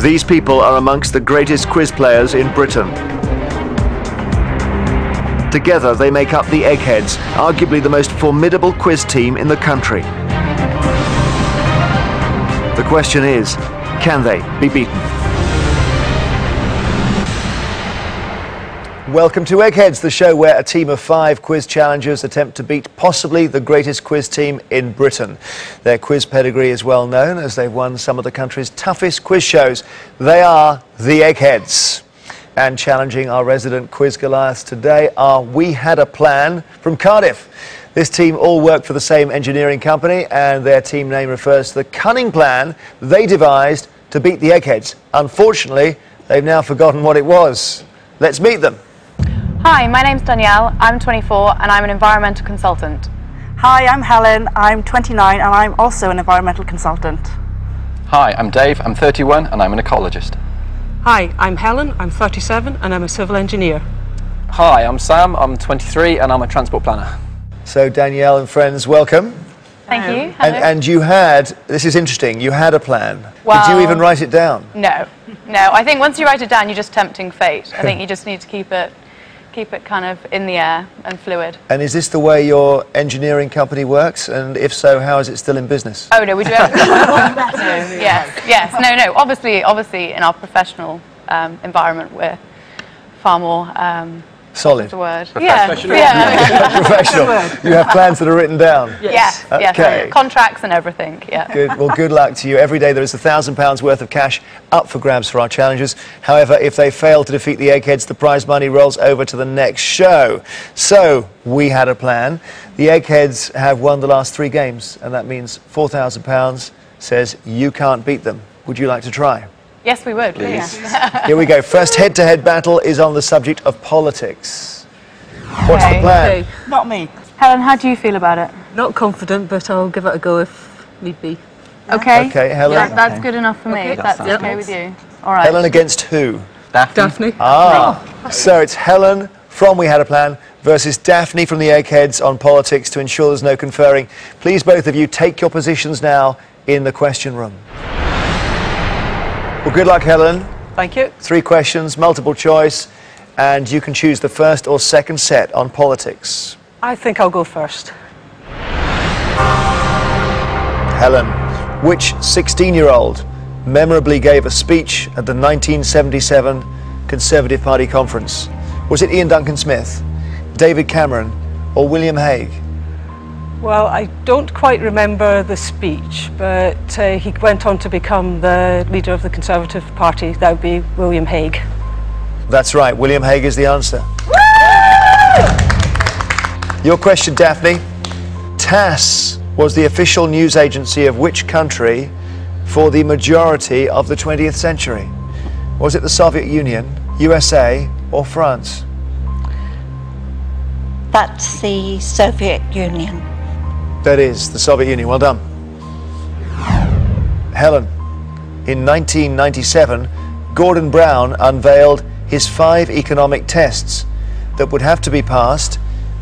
These people are amongst the greatest quiz players in Britain. Together they make up the Eggheads, arguably the most formidable quiz team in the country. The question is, can they be beaten? Welcome to Eggheads, the show where a team of 5 quiz challengers attempt to beat possibly the greatest quiz team in Britain. Their quiz pedigree is well known as they've won some of the country's toughest quiz shows. They are the Eggheads. And challenging our resident quiz Goliaths today are We Had a Plan from Cardiff. This team all work for the same engineering company, and their team name refers to the cunning plan they devised to beat the Eggheads. Unfortunately, they've now forgotten what it was. Let's meet them. Hi, my name's Danielle, I'm 24 and I'm an environmental consultant. Hi, I'm Helen, I'm 29 and I'm also an environmental consultant. Hi, I'm Dave, I'm 31 and I'm an ecologist. Hi, I'm Helen, I'm 37 and I'm a civil engineer. Hi, I'm Sam, I'm 23 and I'm a transport planner. So Danielle and friends, welcome. Thank you. Hello. And you had, this is interesting, you had a plan. Well, did you even write it down? No, I think once you write it down you're just tempting fate. I think you just need to keep it kind of in the air and fluid. And is this the way your engineering company works? And if so, how is it still in business? Oh no, we do everything. No. Obviously in our professional environment we're far more solid. What's the word? Professional. Yeah. Professional. You have plans that are written down. Yes. Okay. Contracts and everything. Yeah. Good. Well, good luck to you. Every day there is £1,000 worth of cash up for grabs for our challengers. However, if they fail to defeat the Eggheads, the prize money rolls over to the next show. So, We Had a Plan. The Eggheads have won the last 3 games, and that means £4,000 says you can't beat them. Would you like to try? Yes, we would, please. Here we go. First head-to-head battle is on the subject of politics. What's the plan? Okay. Not me. Helen, how do you feel about it? Not confident, but I'll give it a go if need be. Okay. Okay, Helen. That's good enough for me. Okay. If that's That sounds okay nice. with you. All right. Helen against who? Daphne. So it's Helen from We Had a Plan versus Daphne from the Eggheads on politics to ensure there's no conferring. Please, both of you, take your positions now in the question room. Well, good luck, Helen. Thank you. 3 questions, multiple choice, and you can choose the first or second set on politics. I think I'll go first. Helen, which 16-year-old memorably gave a speech at the 1977 Conservative Party conference? Was it Ian Duncan Smith, David Cameron, or William Hague? Well, I don't quite remember the speech, but he went on to become the leader of the Conservative Party. That would be William Hague. That's right, William Hague is the answer. Your question, Daphne. TASS was the official news agency of which country for the majority of the 20th century? Was it the Soviet Union, USA, or France? That's the Soviet Union. That is the Soviet Union. Well done. Helen, in 1997, Gordon Brown unveiled his 5 economic tests that would have to be passed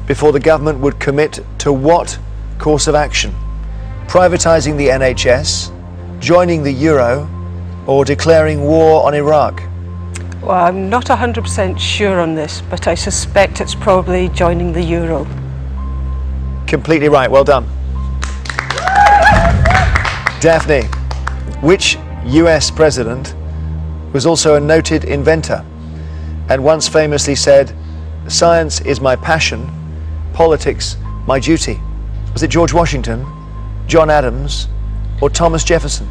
before the government would commit to what course of action? Privatising the NHS, joining the euro, or declaring war on Iraq? Well, I'm not 100% sure on this, but I suspect it's probably joining the euro. Completely right, well done. Daphne, which US president was also a noted inventor and once famously said, "Science is my passion, politics my duty"? Was it George Washington, John Adams, or Thomas Jefferson?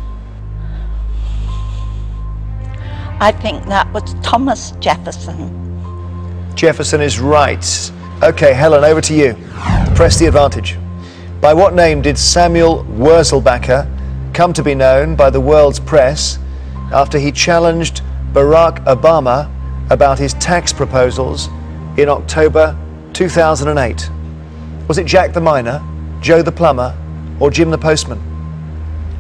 I think that was Thomas Jefferson. Jefferson is right. Okay, Helen, over to you. Press the advantage. By what name did Samuel Wurzelbacher come to be known by the world's press after he challenged Barack Obama about his tax proposals in October 2008? Was it Jack the Miner, Joe the Plumber, or Jim the Postman?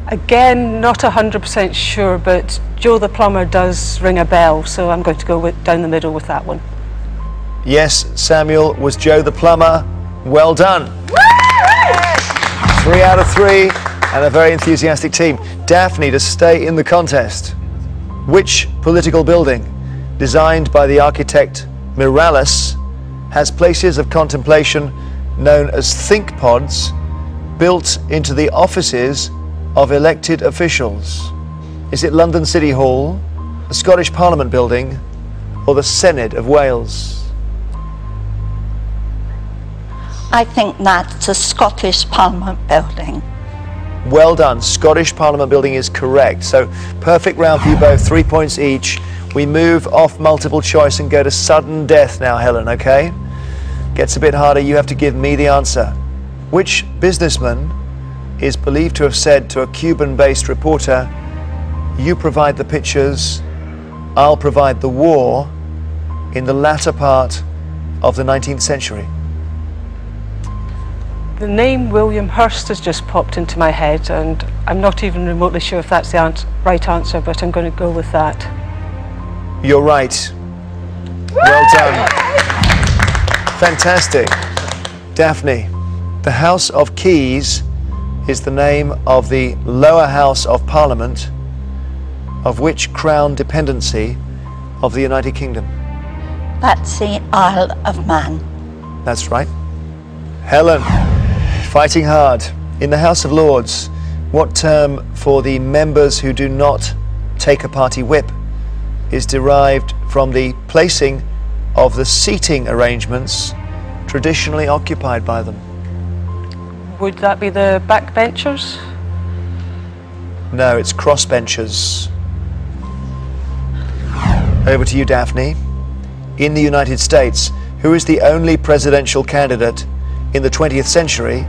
Again, not 100% sure, but Joe the Plumber does ring a bell, so I'm going to go down the middle with that one. Yes, Samuel was Joe the Plumber. Well done. 3 out of 3, and a very enthusiastic team. Daphne, to stay in the contest, Which political building, designed by the architect Miralles, has places of contemplation known as think pods built into the offices of elected officials? Is it London City Hall, the Scottish Parliament building, or the Senedd of Wales? I think that's the Scottish Parliament building. Well done. Scottish Parliament building is correct. So perfect round for you both, 3 points each. We move off multiple choice and go to sudden death now, Helen, okay? Gets a bit harder. You have to give me the answer. Which businessman is believed to have said to a Cuban-based reporter, "You provide the pictures, I'll provide the war," in the latter part of the 19th century? The name William Hurst has just popped into my head, and I'm not even remotely sure if that's the right answer, but I'm going to go with that. You're right. Well done. Fantastic. Daphne, the House of Keys is the name of the lower house of Parliament of which crown dependency of the United Kingdom? That's the Isle of Man. That's right. Helen, fighting hard. In the House of Lords, what term for the members who do not take a party whip is derived from the placing of the seating arrangements traditionally occupied by them? Would that be the backbenchers? No, it's crossbenchers. Over to you, Daphne. In the United States, who is the only presidential candidate in the 20th century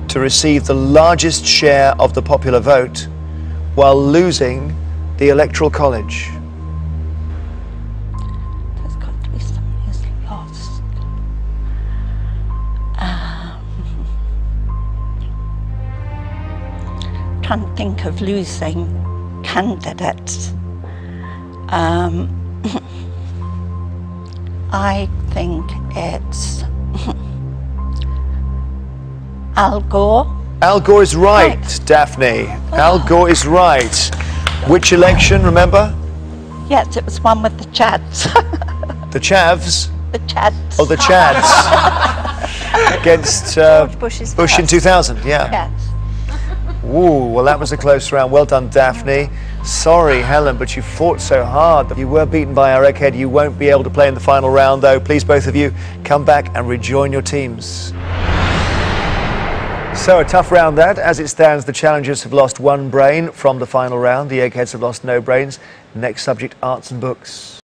to receive the largest share of the popular vote while losing the Electoral College? There's got to be somebody who's lost. Trying to think of losing candidates. I think it's Al Gore. Al Gore is right, Daphne. Al Gore is right. Which election, remember? Yes, it was one with the Chads. The Chavs? The Chads. Oh, the Chads. Against Bush in 2000, yeah. Yes. Ooh, well, that was a close round. Well done, Daphne. Sorry, Helen, but you fought so hard. You were beaten by our egghead. You won't be able to play in the final round, though. Please, both of you, come back and rejoin your teams. So, a tough round that. As it stands, the challengers have lost one brain from the final round. The eggheads have lost no brains. Next subject, arts and books.